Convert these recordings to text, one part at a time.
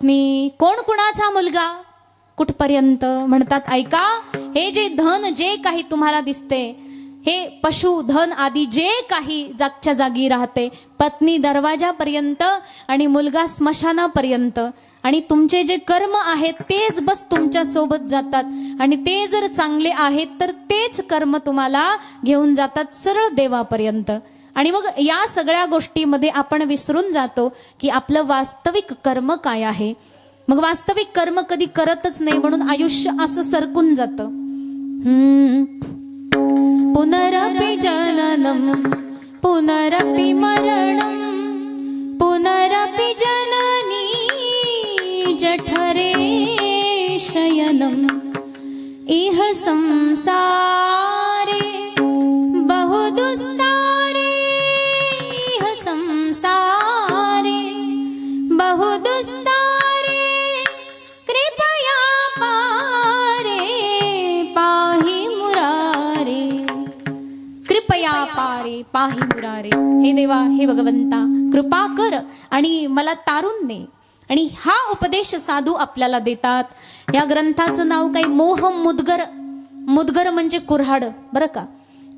पत्नी, कोण कुणाचा मुलगा, कुठपर्यंत म्हणतात ऐका, हे जे धन जे काही तुम्हाला दिसते, हे पशु धन आदी जे काही जागच्या जागी राहते, पत्नी दरवाजापर्यंत आणि मुलगा स्मशानापर्यंत, आणि तुमचे जे कर्म आहेत तेच बस तुमच्या सोबत जातात, आणि ते जर चांगले आहेत तर तेच कर्म तुम्हाला घेऊन जातात सरळ देवापर्यंत. आणि मग या सगळ्या गोष्टीमध्ये आपण विसरून जातो की आपलं वास्तविक कर्म काय आहे. मग वास्तविक कर्म कधी करतच नाही, म्हणून आयुष्य असं सरकून जातं. पुनरपि जननम पुनरपि मरणम पुनरपि जननी जठरे शयनम इह संसारे बहुदुस्तारे इह संसारे बहुदुस्तारे कृपया पारे पाहि मुरारे कृपया पारे पाहि मुरारे. हे देवा, हे भगवंता, कृपा कर आणि मला तारून दे. आणि हा उपदेश साधू आपल्याला देतात. या ग्रंथाचं नाव काही मोह मुद्गर, मुद्गर म्हणजे कुऱ्हाड बरं का.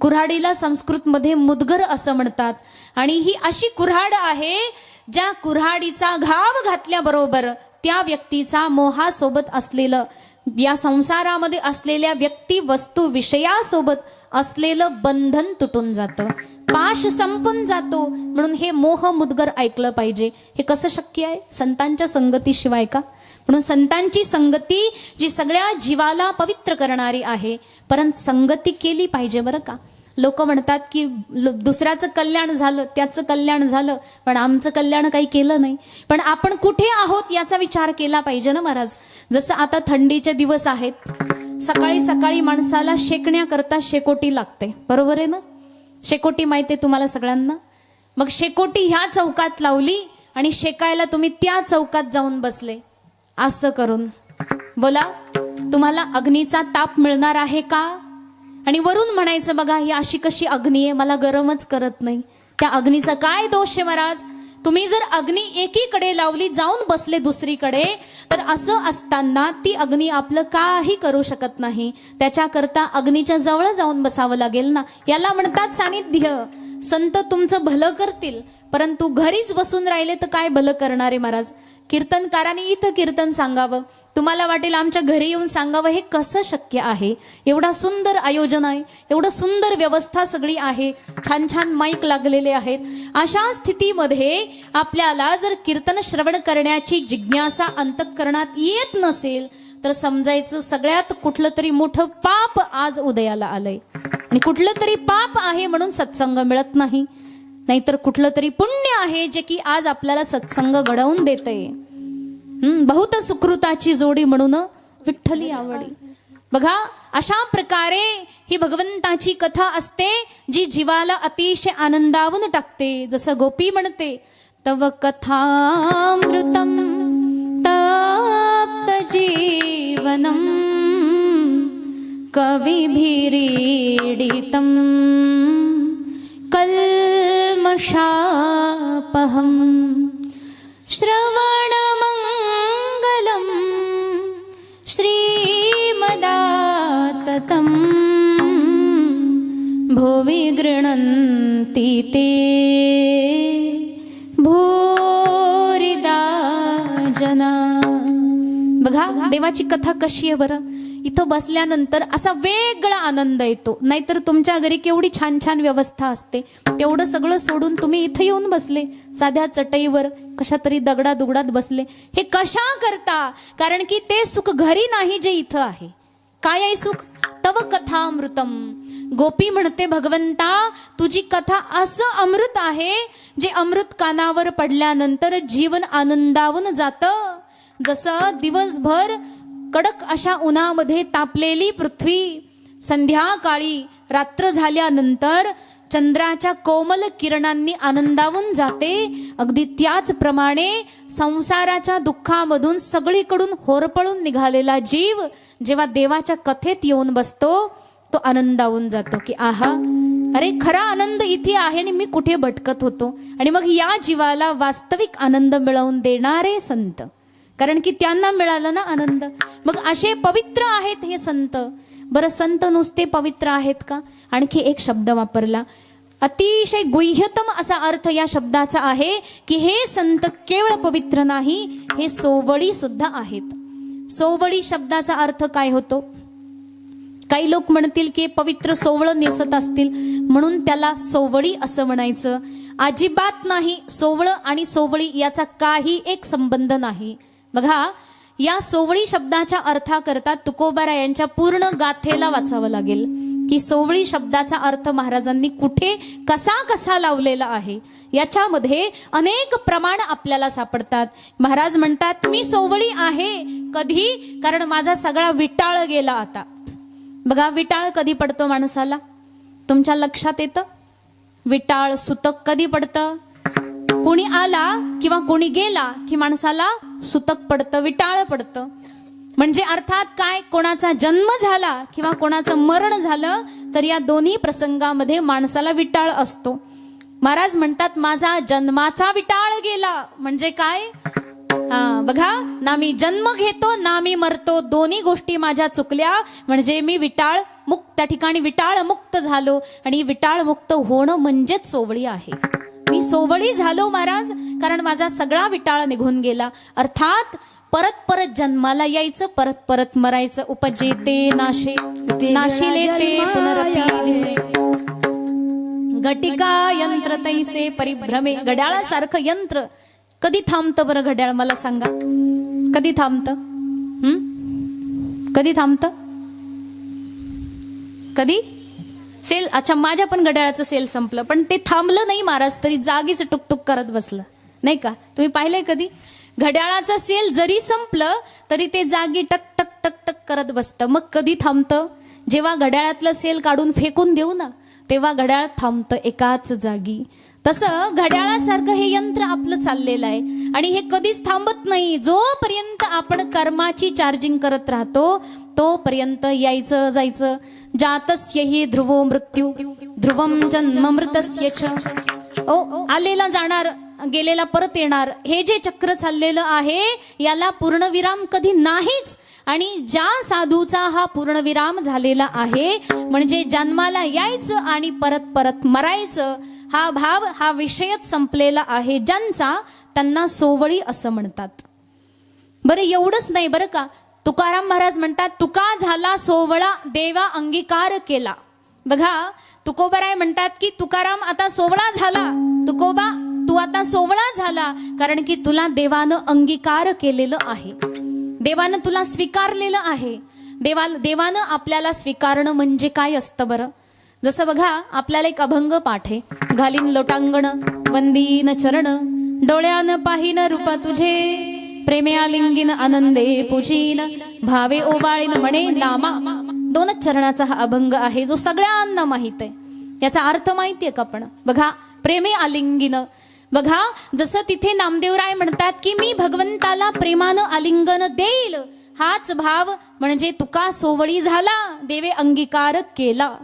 कुऱ्हाडीला संस्कृतमध्ये मुद्गर असं म्हणतात. आणि ही अशी कुऱ्हाड आहे ज्या कुऱ्हाडीचा घाव घातल्याबरोबर त्या व्यक्तीचा मोहासोबत असलेलं, या संसारामध्ये असलेल्या व्यक्ती वस्तू विषयासोबत असलेलं बंधन तुटून जातं, पाश संपून जातो. म्हणून हे मोह मुद्गर ऐकलं पाहिजे. हे कसं शक्य आहे? संतांच्या संगतीशिवाय का? म्हणून संतांची संगती जी सगळ्या जीवाला पवित्र करणारी आहे, परंतु संगती केली पाहिजे बरं का. लोक म्हणतात की दुसऱ्याचं कल्याण झालं, त्याचं कल्याण झालं, पण आमचं कल्याण काही केलं नाही. पण आपण कुठे आहोत याचा विचार केला पाहिजे ना महाराज. जसं आता थंडीचे दिवस आहेत, सकाळी सकाळी माणसाला शेकण्याकरता शेकोटी लागते, बरोबर आहे ना. शेकोटी माहिती आहे तुम्हाला सगळ्यांना. मग शेकोटी ह्या चौकात लावली आणि शेकायला तुम्ही त्या चौकात जाऊन बसले. असं करून बोला, तुम्हाला अग्नीचा ताप मिळणार आहे का? आणि वरून म्हणायचं बघा, ही अशी कशी अग्नी आहे, मला गरमच करत नाही. त्या अग्नीचा काय दोष आहे महाराज? तुम्ही जर अग्नी एकीकडे लावली, जाऊन बसले दुसरीकडे, तर असं असताना ती अग्नी आपलं काही करू शकत नाही. त्याच्याकरता अग्नीच्या जवळ जाऊन बसावं लागेल ना. याला म्हणतात सानिध्य. संत तुमचं भलं करतील, परंतु घरीच बसून राहिले तर काय भलं करणारे महाराज. कीर्तनकारांनी इथं कीर्तन सांगावं, तुम्हाला वाटेल आमच्या घरी येऊन सांगावं. हे कसं शक्य आहे? एवढा सुंदर आयोजन आहे, एवढं सुंदर व्यवस्था सगळी आहे, छान छान माईक लागलेले आहेत. अशा स्थितीमध्ये आपल्याला जर कीर्तन श्रवण करण्याची जिज्ञासा अंतःकरणात येत नसेल तर समजायचं सगळ्यात कुठलं तरी मोठं पाप आज उदयाला आलंय. आणि कुठलं तरी पाप आहे म्हणून सत्संग मिळत नाही, नाहीतर कुठलं तरी पुण्य आहे जे की आज आपल्याला सत्संग घडवून देतंय. बहुत सुकृताची जोडी म्हणून विठ्ठली आवडी. बघा, अशा प्रकारे ही भगवंताची कथा असते जी जीवाला अतिशय आनंदावून टाकते. जसं गोपी म्हणते, तव कथामृतम तप्त जीवनम कविभिरीडितम कल्मषापहम श्रवणमंगलम श्रीमदाततं भुवि गृह्णन्ति ते भूरिदा जना. बघा देवाची कथा कशी आहे बरं. इथं बसल्यानंतर असा वेगळा आनंद येतो. नाहीतर तुमच्या घरी केवढी छान छान व्यवस्था असते, तेवढं सगळं सोडून तुम्ही इथं येऊन बसले, साध्या चटईवर कशा तरी दगडादुगडात बसले. हे कशा करता? कारण की ते सुख घरी नाही जे इथं आहे. काय आहे सुख? तव कथामृतम. गोपी म्हणते, भगवंता तुझी कथा असं अमृत आहे जे अमृत कानावर पडल्यानंतर जीवन आनंदावून जातं. जसं दिवसभर कडक अशा उन्हामध्ये तापलेली पृथ्वी संध्याकाळी रात्र झाल्यानंतर चंद्राच्या कोमल किरणांनी आनंदावून जाते, अगदी त्याचप्रमाणे संसाराच्या दुःखामधून सगळीकडून होरपळून निघालेला जीव जेव्हा देवाच्या कथेत येऊन बसतो तो आनंदावून जातो की आहा, अरे खरा आनंद इथे आहे आणि मी कुठे भटकत होतो. आणि मग या जीवाला वास्तविक आनंद मिळवून देणारे संत कारण की त्यांना मिळालं ना आनंद. मग असे पवित्र आहेत हे संत. बरं, संत नुसते पवित्र आहेत का? आणखी एक शब्द वापरला, अतिशय गुह्यतम असा अर्थ या शब्दाचा आहे की हे संत केवळ पवित्र नाही, हे सोवळी सुद्धा आहेत. सोवळी शब्दाचा अर्थ काय होतो? काही लोक म्हणतील की पवित्र सोवळं नेसत असतील म्हणून त्याला सोवळी असं म्हणायचं. अजिबात नाही. सोवळं आणि सोवळी याचा काही एक संबंध नाही. बघा, या सोवळी शब्दाच्या अर्थाकरता तुकोबारायांच्या पूर्ण गाथेला वाचावं लागेल की सोवळी शब्दाचा अर्थ महाराजांनी कुठे कसा कसा लावलेला आहे. याच्यामध्ये अनेक प्रमाण आपल्याला सापडतात. महाराज म्हणतात मी सोवळी आहे. कधी? कारण माझा सगळा विटाळ गेला आता. बघा, विटाळ कधी पडतो माणसाला? तुमच्या लक्षात येतं? विटाळ सुतक कधी पडतं? कोणी आला किंवा कोणी गेला की माणसाला सुतक पडतं, विटाळ पडतं. म्हणजे अर्थात काय? कोणाचा जन्म झाला किंवा कोणाचं मरण झालं तर या दोन्ही प्रसंगामध्ये माणसाला विटाळ असतो. महाराज म्हणतात माझा जन्माचा विटाळ गेला. म्हणजे काय? बघा ना, मी जन्म घेतो ना मी मरतो, दोन्ही गोष्टी माझ्या चुकल्या. म्हणजे मी विटाळ मुक्त, त्या ठिकाणी विटाळ मुक्त झालो. आणि विटाळ मुक्त होणं म्हणजेच सोवळी आहे. मी सोवळी झालो महाराज, कारण माझा सगळा विटाळ निघून गेला. अर्थात परत परत जन्माला यायचं, परत परत मरायचं. उपजेते नाशे नाशिले ते पुनरपि दिसे, घटिका यंत्र तैसे परिभ्रमे. घड्याळासारखं यंत्र कधी थांबतं बरं? घड्याळ मला सांगा, कधी थांबतं? कधी थांबतं? कधी? सेल, अच्छा, माझ्या पण घड्याळाचं सेल संपलं पण ते थांबलं नाही महाराज, तरी जागीच टुकटुक करत बसलं, नाही का? तुम्ही पाहिलंय कधी? घड्याळाचं सेल जरी संपलं तरी ते जागी टक टक टक टक करत बसतं. मग कधी थांबतं? जेव्हा घड्याळातलं सेल काढून फेकून देऊ ना, तेव्हा घड्याळ थांबतं एकाच जागी. तसं घड्याळासारखं हे यंत्र आपलं चाललेलं आहे आणि हे कधीच थांबत नाही. जोपर्यंत आपण कर्माची चार्जिंग करत राहतो तोपर्यंत यायचं जायचं. जातस्यहि ध्रुवो मृत्यू ध्रुवम जन्म मृतस्य च. आलेला जाणार, गेलेला परत येणार, हे जे चक्र चाललेलं आहे याला पूर्णविराम कधी नाहीच. आणि ज्या साधूचा हा पूर्णविराम झालेला आहे, म्हणजे जन्माला यायचं आणि परत परत मरायचं, हा भाव, हा विषयच संपलेला आहे ज्यांचा, त्यांना सोवळी असं म्हणतात. बरं, एवढंच नाही बरं का, तुकाराम महाराज म्हणतात तुका झाला सोवळा देवा अंगीकार केला. बघा, तुकोबाराय म्हणतात की तुकाराम आता सोवळा झाला. तुकोबा, तू आता सोवळा झाला कारण की तुला देवानं अंगीकार केलेलं आहे, देवानं तुला स्वीकारलेलं आहे. देवानं आपल्याला स्वीकारणं म्हणजे काय असतं बरं? जसं बघा, आपल्याला एक अभंग पाठ आहे, घालीन लोटांगण वंदीन चरण डोळ्यान पाहिन रूप तुझे, प्रेमे आलिंगीन आनंदे पूजीन भावे ओवाळीन म्हणे नामा. दोनच चरणाचा हा अभंग आहे जो सगळ्यांना माहित आहे. याचा अर्थ माहितीये का? पण बघा, प्रेमे आलिंगीन, बघा जसं तिथे नामदेवराय म्हणतात की मी भगवंताला प्रेमानं आलिंगन देईल, हाच भाव म्हणजे तुका सोवळी झाला, देवे अंगीकार केला.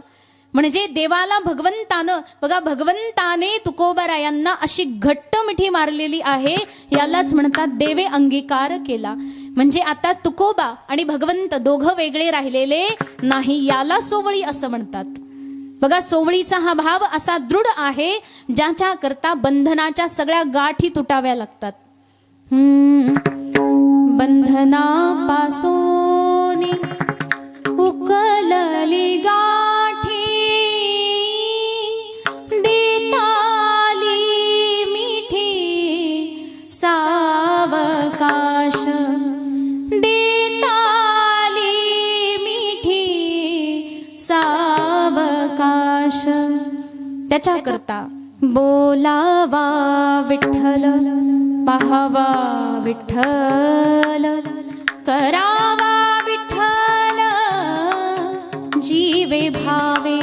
म्हणजे देवाला भगवंतानं, बघा भगवंताने तुकोबारायांना अशी घट्ट मिठी मारलेली आहे, यालाच म्हणतात देवे अंगीकार केला. म्हणजे आता तुकोबा आणि भगवंत दोघं वेगळे राहिलेले नाही, याला सोवळी असं म्हणतात. बघा, सोवळीचा हा भाव असा दृढ आहे ज्याच्या करता बंधनाच्या सगळ्या गाठी तुटाव्या लागतात. बंधनापासून उकलली गाठी, देताली मिठी सावकाश, देताली मिठी सावकाश. त्याच्या करता बोलावा विठ्ठल, पाहावा विठ्ठल, करावा विठ्ठल, जीवे भावे.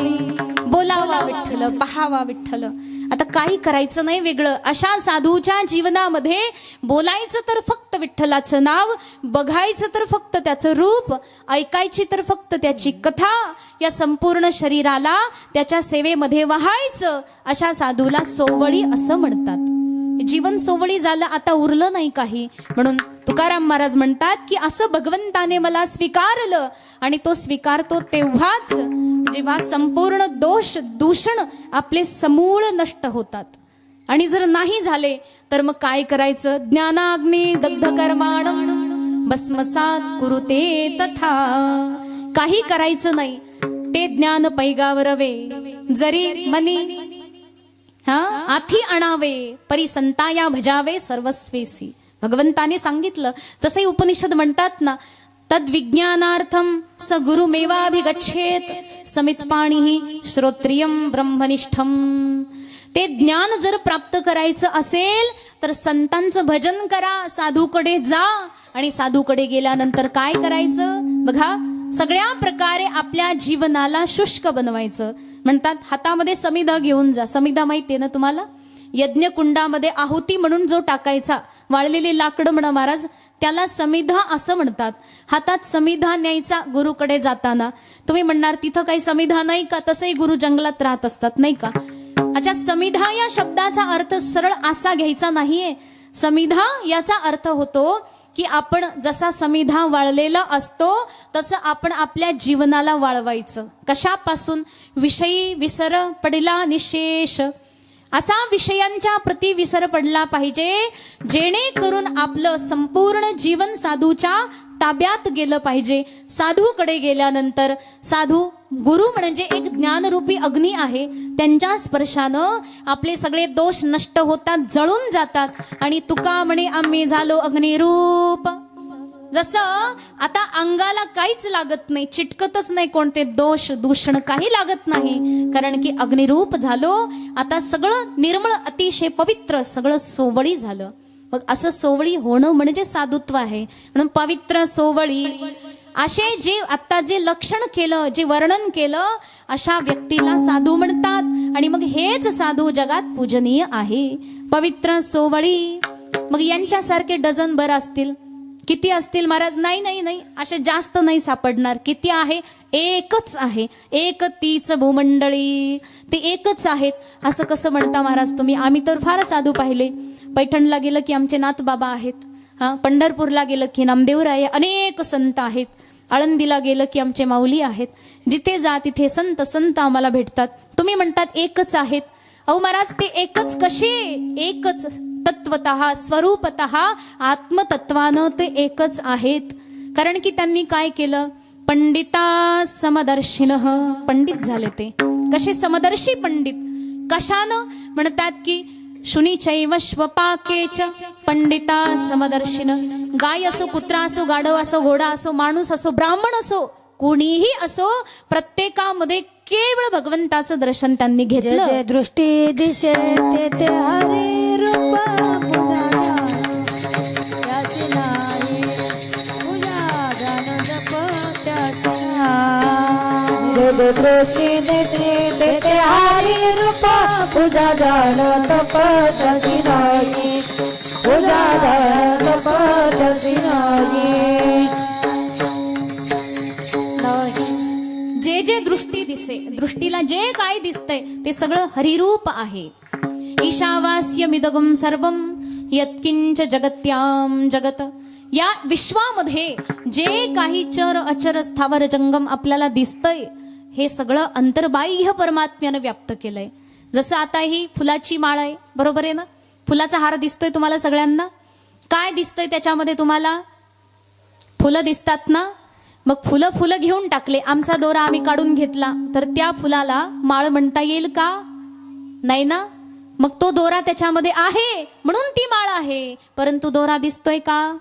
बोलावा विठ्ठल, पाहावा विठ्ठल. आता काही करायचं नाही वेगळं. अशा साधूच्या जीवनामध्ये बोलायचं तर फक्त विठ्ठलाचं नाव, बघायचं तर फक्त त्याचं रूप, ऐकायची तर फक्त त्याची कथा, या संपूर्ण शरीराला त्याच्या सेवेमध्ये वहायचं. अशा साधूला सोवळी असं म्हणतात. जीवन सोवळी झालं, आता उरलं नाही काही. म्हणून तुकाराम महाराज म्हणतात की असं भगवंताने मला स्वीकारलं, आणि तो स्वीकारतो तेव्हाच जेव्हा संपूर्ण दोष दूषण आपले समूळ नष्ट होतात. आणि जर नाही झाले तर मग काय करायचं? ज्ञानाग्नी दग्ध कर्माणं भस्मसात कुरुते तथा. काही करायचं नाही, ते ज्ञान पैगावर वे जरी मनी आथी आणावे परी संताया भजावे सर्वस्वेसी. भगवंताने सांगितलं तसंही उपनिषद म्हणतात ना, तद विज्ञानार्थम स गुरुमेवाभिगच्छेत समितपाणीः श्रोत्रियम ब्रह्मनिष्ठम. ते ज्ञान जर प्राप्त करायचं असेल तर संतांचं भजन करा, साधूकडे जा. आणि साधूकडे गेल्यानंतर काय करायचं? बघा, सगळ्या प्रकारे आपल्या जीवनाला शुष्क बनवायचं. म्हणतात हातामध्ये समिधा घेऊन जा. समिधा माहितीये ना तुम्हाला? यज्ञकुंडामध्ये आहुती म्हणून जो टाकायचा, वाळलेली लाकडं म्हणा महाराज, त्याला समिधा असं म्हणतात. हातात समिधा न्यायचा गुरुकडे जाताना. तुम्ही म्हणणार तिथं काही समिधा नाही का? तसंही गुरु जंगलात राहत असतात नाही का? अच्छा, समिधा या शब्दाचा अर्थ सरळ असा घ्यायचा नाहीये. समिधा याचा अर्थ होतो की आपण जसा समिधा वाळलेला असतो तसं आपण आपल्या जीवनाला वाळवायचं. कशापासून? विषयी विसर पडला निशेष. असा विषयांच्या प्रति विसर पडला पाहिजे जेणेकरून आपलं संपूर्ण जीवन साधूच्या ताब्यात गेलं पाहिजे. साधूकडे गेल्यानंतर, साधू गुरु म्हणजे एक ज्ञानरूपी अग्नी आहे, त्यांच्या स्पर्शानं आपले सगळे दोष नष्ट होतात, जळून जातात. आणि तुका म्हणे आम्ही झालो अग्निरूप. जसं आता अंगाला काहीच लागत नाही, चिटकतच नाही कोणते दोष दूषण, काही लागत नाही, कारण की अग्निरूप झालो. आता सगळं निर्मळ, अतिशय पवित्र, सगळं सोवळी झालं. मग असं सोवळी होणं म्हणजे साधुत्व आहे. म्हणून पवित्र सोवळी असे जे आता जे लक्षण केलं, जे वर्णन केलं, अशा व्यक्तीला साधू म्हणतात. आणि मग हेच साधू जगात पूजनीय आहे. पवित्र सोवळी. मग यांच्यासारखे डझन भर असतील. किती असतील महाराज? नाही नाही नाही, असे जास्त नाही सापडणार. किती आहे? एकच आहे. एक तीच भूमंडळी, ते एकच आहेत. असं कसं म्हणता महाराज तुम्ही? आम्ही तर फार साधू पाहिले. पैठणला गेलं की आमचे नाथ बाबा आहेत. पंढरपूरला गेलं की नामदेवराय, अनेक संत आहेत. आळंदीला गेलं की आमचे माऊली आहेत. जिथे जा तिथे संत संत आम्हाला भेटतात. तुम्ही म्हणतात एकच आहेत. अहो महाराज, ते एकच कसे? एकच तत्वतः, स्वरूपतः, आत्मतत्वानं ते एकच आहेत. कारण की त्यांनी काय केलं? पंडिता समदर्शिनः, पंडित झाले ते. कसे? समदर्शी पंडित. कशानं? म्हणतात की शुनीचैव श्वपाकेच पंडिता समदर्शिन. गाय असो, कुत्रा असो, गाढव असो, घोडा असो, माणूस असो, ब्राह्मण असो, कोणीही असो, प्रत्येकामध्ये केवळ भगवंताचं दर्शन त्यांनी घेतलं. जे दृष्टी दिशे ते हरी रूप दृष्टी देते हरी रूप पूजा जाण तपतसी नाही, पूजा जाण तपतसी नाही. जे जे दृष्टी दिसे, दृष्टीला जे काय दिसतंय ते सगळं हरिरूप आहे. ईशावास्यमिदगम सर्वम यत्किंच जगत्याम जगत. या विश्वामध्ये जे काही चर अचर स्थावर जंगम आपल्याला दिसतंय, हे सगळं अंतर्बाह्य परमात्म्यानं व्याप्त केलंय. जसं आता ही फुलाची माळ आहे, बरोबर आहे ना? फुलाचा हार दिसतोय तुम्हाला सगळ्यांना. काय दिसतंय त्याच्यामध्ये तुम्हाला? फुलं दिसतात ना? मग फुलं घेऊन टाकले. आमचा दोरा आम्ही काढून घेतला तर त्या फुलाला माळ म्हणता येईल का? नाही ना. मग तो दोरा त्याच्यामध्ये आहे म्हणून ती माळ आहे. परंतु दोरा दिसतोय का?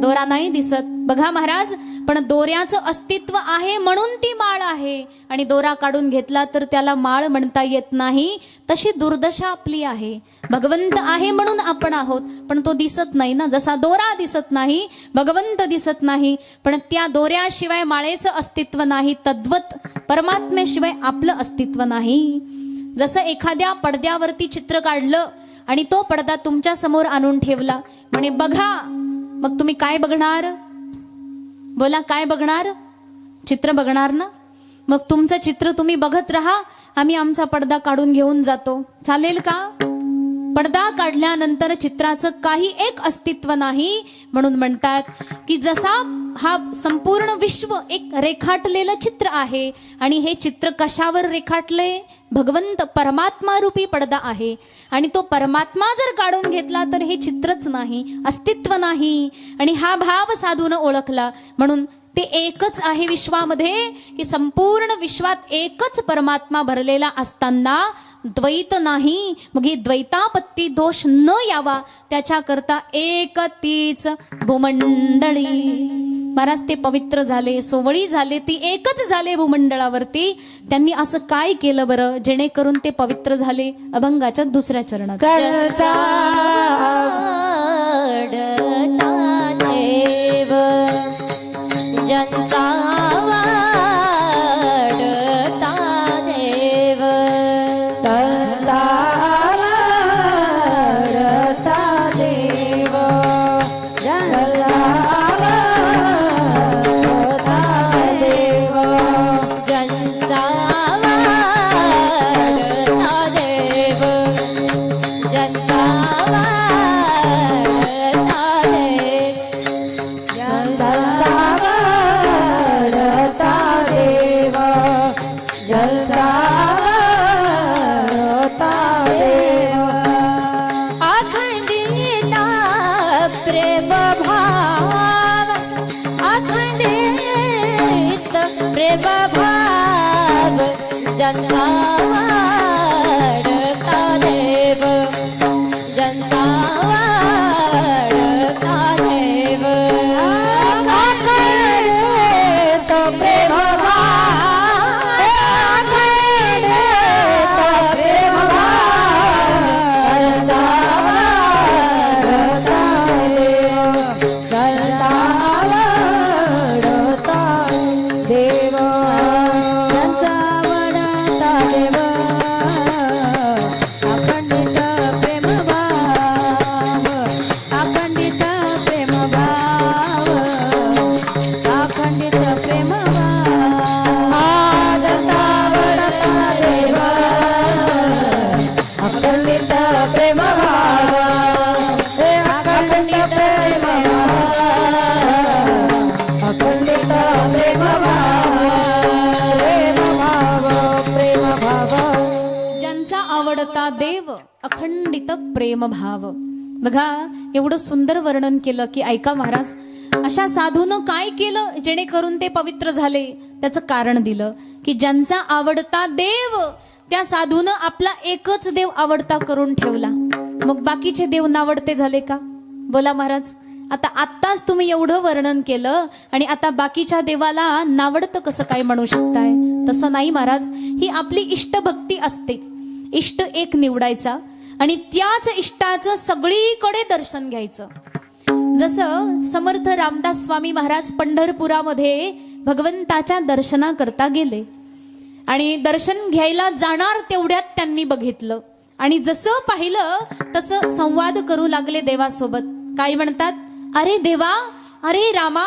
दोरा नाही दिसत. बघा महाराज, पण दोऱ्याचं अस्तित्व आहे म्हणून ती माळ आहे. आणि दोरा काढून घेतला तर त्याला माळ म्हणता येत नाही. तशी दुर्दशा आपली आहे. भगवंत आहे म्हणून आपण आहोत, पण तो दिसत नाही ना. जसा दोरा दिसत नाही, भगवंत दिसत नाही, पण त्या दोऱ्याशिवाय माळेचं अस्तित्व नाही, तद्वत परमात्म्याशिवाय आपलं अस्तित्व नाही. जसं एखाद्या पडद्यावरती चित्र काढलं आणि तो पडदा तुमच्या समोर आणून ठेवला, म्हणे बघा, मग तुम्ही काय बघणार? बोला, काय बघणार? चित्र बघणार ना. मग तुमचं चित्र तुम्ही बघत राहा, आम्ही आमचा पडदा काढून घेऊन जातो. चालेल का? पडदा काढल्यानंतर चित्राचं काही एक अस्तित्व नाही. म्हणून म्हणतात की जसा हा संपूर्ण विश्व एक रेखाटलेलं चित्र आहे आणि हे चित्र कशावर रेखाटले? भगवंत परमात्मा रूपी पडदा आहे आणि तो परमात्मा जर काढून घेतला तर हे चित्रच नाही, अस्तित्व नाही. आणि हा भाव साधून ओळखला म्हणून ते एकच आहे विश्वामध्ये, की संपूर्ण विश्वात एकच परमात्मा भरलेला असताना द्वैत नाही. मग ही द्वैतापत्ती दोष न यावा त्याच्याकरता एक तीच भूमंडळी. महाराज ते पवित्र झाले, सोवळी झाले, ती एकच झाले भूमंडळावरती. त्यांनी असं काय केलं बरं जेणेकरून ते पवित्र झाले? अभंगाच्या दुसऱ्या चरणात करता देव जनता वाढता देव, करता वाढता देव, जनता वाढता देव, जनता वाढता देव, जनता वाढता देव, जनता वाढता देव, जनता वाढता देव. अखंडित प्रेम भाव, अखंडित प्रेम भाव, जनता वाढता देव, जनता वाढता देव. अखंडित प्रेम भाव, अखंडित प्रेम भाव, जनता वाढता देव, जनता वाढता देव, जनता वाढता देव. अखंडित प्रेम भाव, अखंडित प्रेम भाव, अखंडित प्रेम भाव, जनता वाढता देव, अखंडित प्रेम भाव, अखंडित प्रेम भाव, अखंडित प्रेम भाव, प्रेम भाव, प्रेम भाव. ज्यांचा आवडता देव अखंडित प्रेम भाव. बघा एवढं सुंदर वर्णन केलं की ऐका महाराज, अशा साधूनं काय केलं जेणेकरून ते पवित्र झाले? त्याचं कारण दिलं की ज्यांचा आवडता देव, त्या साधूनं आपला एकच देव आवडता करून ठेवला. मग बाकीचे देव नावडते झाले का? बोला महाराज. आत्ताच तुम्ही एवढं वर्णन केलं आणि आता बाकीच्या देवाला नावडतं कसं काय म्हणू शकताय? तसं नाही महाराज. ही आपली इष्टभक्ती असते. इष्ट एक निवडायचा आणि त्याच इष्टाचं सगळीकडे दर्शन घ्यायचं. जसं समर्थ रामदास स्वामी महाराज पंढरपुरामध्ये भगवंताच्या दर्शनाकरता गेले आणि दर्शन घ्यायला जाणार तेवढ्यात त्यांनी बघितलं आणि जसं पाहिलं तसं संवाद करू लागले देवासोबत. काय म्हणतात? अरे देवा, अरे रामा,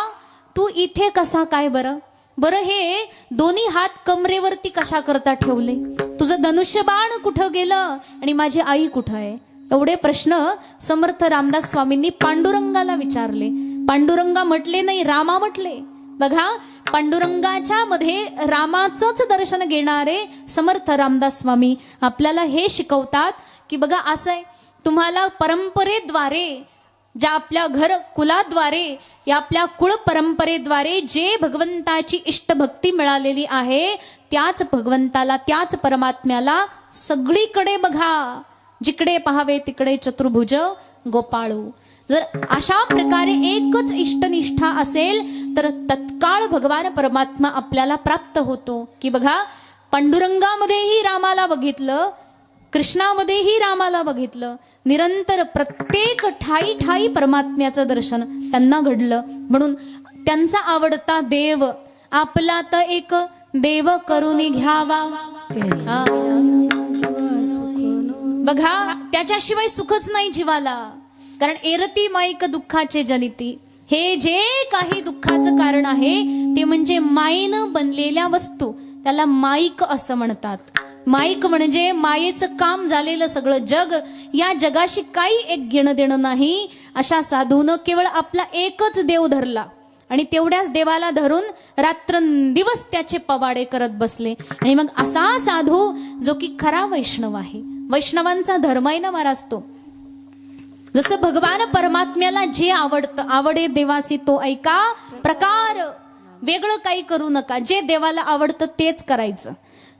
तू इथे कसा काय बरं? बरं हे दोन्ही हात कमरेवरती कशा करता ठेवले? तुझं धनुष्यबाण कुठं गेलं आणि माझी आई कुठं आहे? एवढे प्रश्न समर्थ रामदास स्वामींनी पांडुरंगाला विचारले. पांडुरंगा म्हटले नाही, रामा म्हटले. बघा, पांडुरंगाच्या मध्ये रामाचंच दर्शन घेणारे समर्थ रामदास स्वामी आपल्याला हे शिकवतात की बघा असं आहे, तुम्हाला परंपरेद्वारे, ज्या आपल्या घर कुलाद्वारे, या आपल्या कुळ परंपरेद्वारे जे भगवंताची इष्टभक्ती मिळालेली आहे त्याच भगवंताला, त्याच परमात्म्याला सगळीकडे बघा, जिकडे पाहावे तिकडे चतुर्भुज गोपाळू. जर अशा प्रकारे एकच इष्टनिष्ठा असेल तर तत्काळ भगवान परमात्मा आपल्याला प्राप्त होतो. की बघा, पांडुरंगामध्येही रामाला बघितलं, कृष्णामध्येही रामाला बघितलं, निरंतर प्रत्येक ठाई ठाई परमात्म्याचं दर्शन त्यांना घडलं. म्हणून त्यांचा आवडता देव आपला तर एक देव करून घ्यावा. बघा, त्याच्याशिवाय सुखच नाही जीवाला. कारण एरती माईक दुःखाचे जनिती, हे जे काही दुःखाचं कारण आहे ते म्हणजे मायेनं बनलेल्या वस्तू, त्याला माईक असं म्हणतात. माईक म्हणजे मायेचं काम झालेलं सगळं जग, या जगाशी काही एक घेणं देणं नाही. अशा साधूनं केवळ आपला एकच देव धरला आणि तेवढ्याच देवाला धरून रात्रंदिवस त्याचे पवाडे करत बसले. आणि मग असा साधू जो की खरा वैष्णव आहे, वैष्णवांचा धर्म आहे ना महाराज तो. जसं भगवान परमात्म्याला जे आवडतं, आवडे देवासी तो ऐका प्रकार, वेगळं काही करू नका, जे देवाला आवडतं तेच करायचं.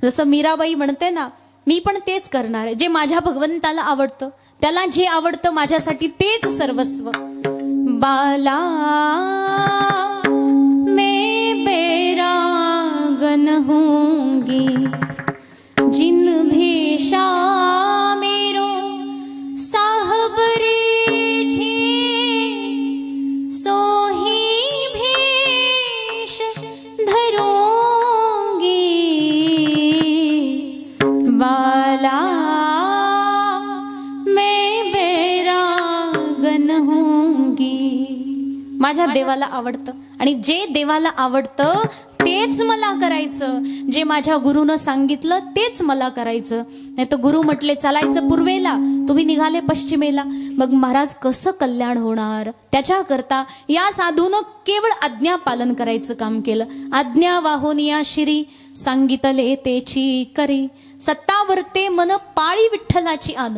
जसं मीराबाई म्हणते ना, मी पण तेच करणार आहे, जे माझ्या भगवंताला आवडतं, त्याला जे आवडतं माझ्यासाठी तेच सर्वस्व. बाला मैं बैरागन होंगी जिन भेषा मेरो साहब रे झे सोही भेष धरूंगी. बाला मैं बैरागन होंगी. माझ्या देवाला आवडतं आणि जे देवाला आवडतं तेच मला करायचं, जे माझ्या गुरुनं सांगितलं तेच मला करायचं. नाही तर गुरु म्हटले चालायचं पूर्वेला, तुम्ही निघाले पश्चिमेला, मग महाराज कसं कल्याण होणार. त्याच्याकरता या साधूनं केवळ आज्ञा पालन करायचं काम केलं. आज्ञा वाहून या शिरी सांगितले तेची करी, सत्तावरते मन पाळी विठ्ठलाची आन.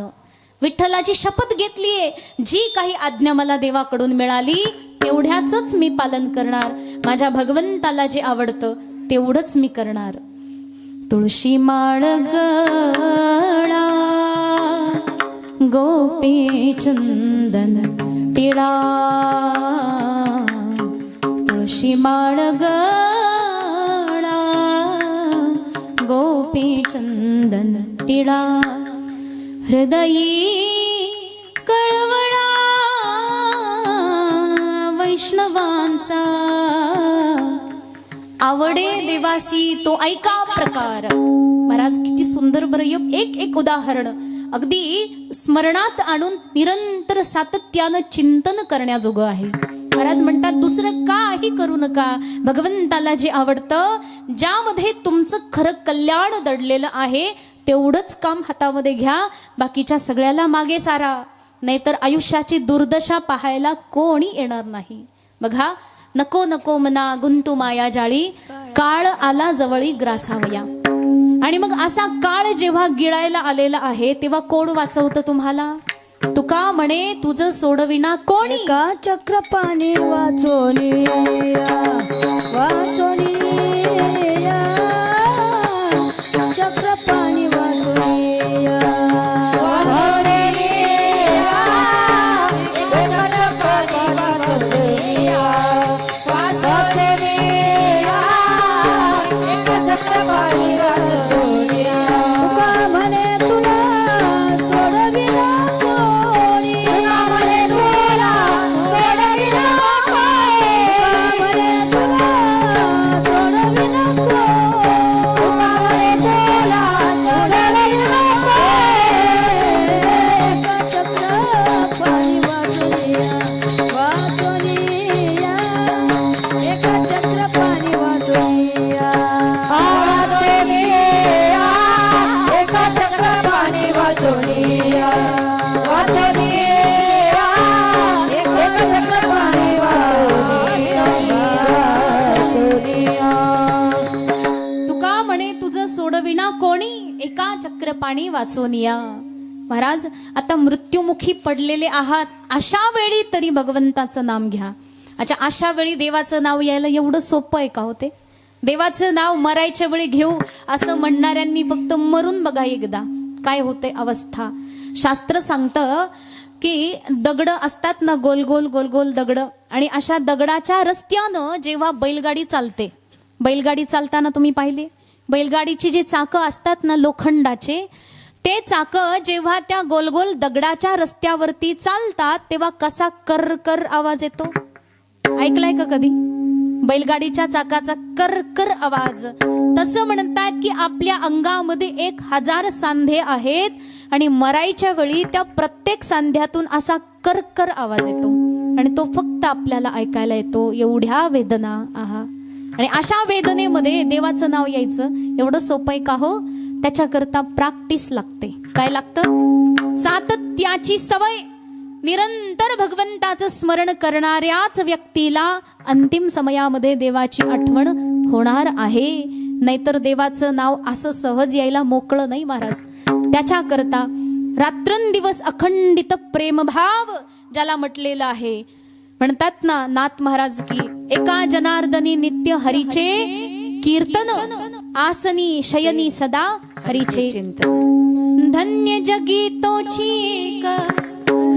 विठ्ठलाची शपथ घेतलीये, जी काही आज्ञा मला देवाकडून मिळाली तेवढ्याच मी पालन करणार. माझ्या भगवंताला जे आवडतं तेवढंच मी करणार. तुळशी माळ गळा गोपी चंदन टिळा, तुळशी माळ गळा गोपी चंदन टिळा. हृदयी कळवळा वैष्णवांचा, आवडे देवासी तो ऐका प्रकार. महाराज किती सुंदर बरं एक एक उदाहरण अगदी स्मरणात आणून निरंतर सातत्यानं चिंतन करण्याजोगं आहे. महाराज म्हणतात दुसरं काही करू नका, भगवंताला जे आवडतं, ज्यामध्ये तुमचं खरं कल्याण दडलेलं आहे तेवढंच काम हातामध्ये घ्या, बाकीच्या सगळ्याला मागे सारा. नाहीतर आयुष्याची दुर्दशा पाहायला कोणी येणार नाही. बघा, नको नको मना गुंतू माया जाळी, काळ आला जवळी ग्रासावया. आणि मग असा काळ जेव्हा गिळायला आलेला आहे तेव्हा कोण वाचवतं तुम्हाला. तुका म्हणे तुझं सोडविना कोणी. का चक्रपाणी वाचोनिया वाचोनिया, चक्रपाणी वाचोनिया सोडविना कोणी, एका चक्र पाणी वाचोनिया. महाराज आता मृत्युमुखी पडलेले आहात, अशा वेळी तरी भगवंताचं नाम घ्या. अच्छा, अशा वेळी देवाचं नाव यायला एवढं सोपं आहे का होते. देवाचं नाव मरायच्या वेळी घेऊ असं म्हणणाऱ्यांनी फक्त मरून बघा एकदा, काय होते अवस्था. शास्त्र सांगतं की दगड असतात ना, गोल गोल गोल गोल दगड, आणि अशा दगडाच्या रस्त्यानं जेव्हा बैलगाडी चालते, बैलगाडी चालताना तुम्ही पाहिले बैलगाडीची जी चाकं असतात ना लोखंडाचे, ते चाकं जेव्हा त्या गोल गोल दगडाच्या रस्त्यावरती चालतात तेव्हा कसा कर कर आवाज येतो. ऐकलाय का कधी बैलगाडीच्या चाकाचा कर कर आवाज. तसं म्हणतात की आपल्या अंगामध्ये 1000 सांधे आहेत आणि मरायच्या वेळी त्या प्रत्येक सांध्यातून असा कर कर आवाज येतो आणि तो फक्त आपल्याला ऐकायला येतो. एवढ्या वेदना आहा, आणि अशा वेदनेमध्ये देवाचं नाव यायचं एवढं सोपं आहे का हो. त्याच्याकरता प्रॅक्टिस लागते. काय लागतं? सातत्याची सवय. निरंतर भगवंताचं स्मरण करणाऱ्याच व्यक्तीला अंतिम समयामध्ये देवाची आठवण होणार आहे. नाहीतर देवाचं नाव असं सहज यायला मोकळं नाही महाराज. त्याच्याकरता रात्रंदिवस अखंडित प्रेमभाव ज्याला म्हटलेलं आहे. म्हणतात ना नाथ महाराज की एका जनार्दनी नित्य हरीचे कीर्तन, आसनी शयनी सदा हरीचे चिंतन. धन्य जगी तोची एक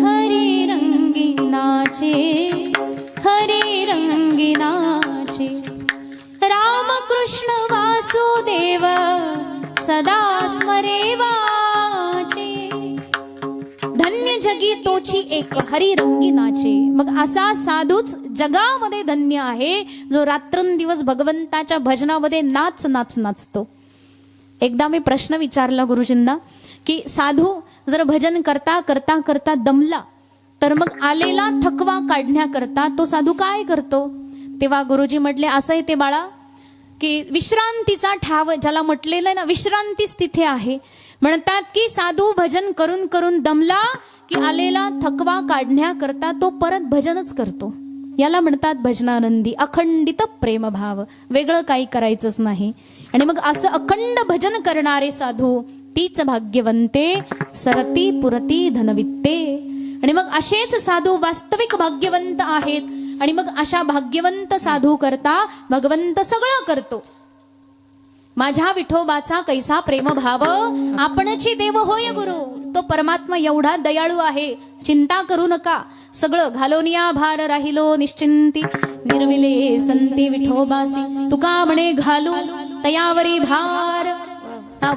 हरी रंगी नाचे, हरी रंगी नाचे. राम कृष्ण वासुदेव सदा स्मरे वाचे. धन्य जगी तोची एक हरी रंगी नाचे. मग असा साधूच जगामध्ये धन्य आहे जो रात्रंदिवस भगवंताच्या भजनामध्ये नाचतो. एकदा मी प्रश्न विचारला गुरुजींना की साधू जर भजन करता करता करता दमला तर मग आलेला थकवा काढण्याकरता तो साधू काय करतो? तेव्हा गुरुजी म्हटले असं आहे ते बाळा की विश्रांतीचा ठाव ज्याला म्हटलेलं आहे ना, विश्रांतीच तिथे आहे. म्हणतात की साधू भजन करून करून दमला की आलेला थकवा काढण्याकरता तो परत भजनच करतो. याला म्हणतात भजनानंदी अखंडित प्रेमभाव. वेगळं काही करायचंच नाही. आणि मग असं अखंड भजन करणारे साधू तीच भाग्यवंते सरती पुरती धनवित्ते. आणि मग असेच साधू वास्तविक भाग्यवंत आहेत. आणि मग अशा भाग्यवंत साधू करता भगवंत सगळं करतो. माझ्या विठोबाचा कैसा प्रेमभाव, आपणची देव होय गुरु. तो परमात्मा एवढा दयाळू आहे, चिंता करू नका. सगळं घालोनिया भार राहिलो निश्चिंती, निर्विले संती विठोबासी. तुका म्हणे घालू तयावरी भार.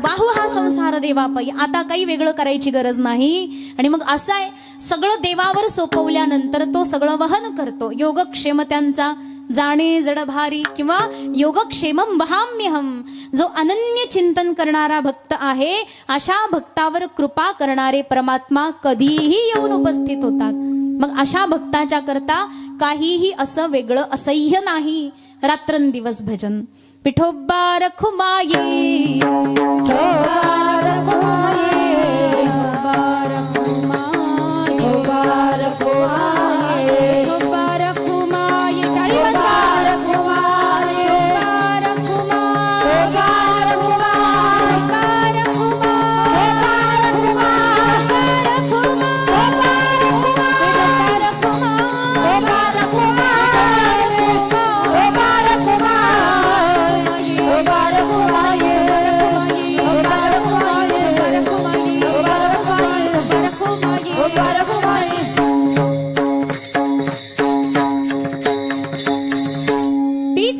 बाहू हा संसार देवापायी. आता काही वेगळं करायची गरज नाही. आणि मग असं आहे सगळं देवावर सोपवल्यानंतर तो सगळं वहन करतो. योगक्षेम त्यांचा जाणे जड भारी किंवा योगक्षेमम वहाम्यहम. जो अनन्य चिंतन करणारा भक्त आहे अशा भक्तावर कृपा करणारे परमात्मा कधीही येऊन उपस्थित होतात. मग अशा भक्ताच्या करता काहीही असं वेगळं असह्य नाही. रात्रंदिवस भजन. विठोबा रखुमाये, विठोबा रखुमाये, विठोबा रखुमाये, विठोबा रखुमाये, विठोबा रखुमाये. टाळी वाजवा. रखुमाये, विठोबा रखुमाये, विठोबा रखुमाये, विठोबा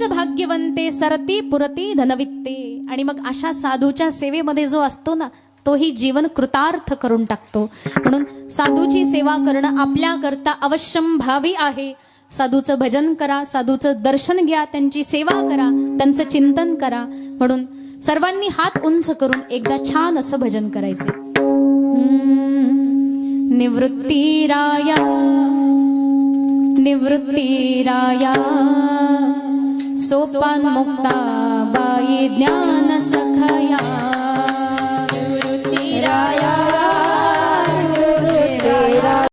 भाग्यवंते सरती पुरती धनवित्ते. आणि मग अशा साधूच्या सेवेमध्ये जो असतो ना तोही जीवन कृतार्थ करून टाकतो. म्हणून साधूची सेवा करणं आपल्या करता अवश्यम भावी आहे. साधूचं भजन करा, साधूचं दर्शन घ्या, त्यांची सेवा करा, त्यांचं चिंतन करा. म्हणून सर्वांनी हात उंच करून एकदा छान असं भजन करायचे. निवृत्तीराया निवृत्तीराया सोपान मुक्ता बाई ज्ञान सखया.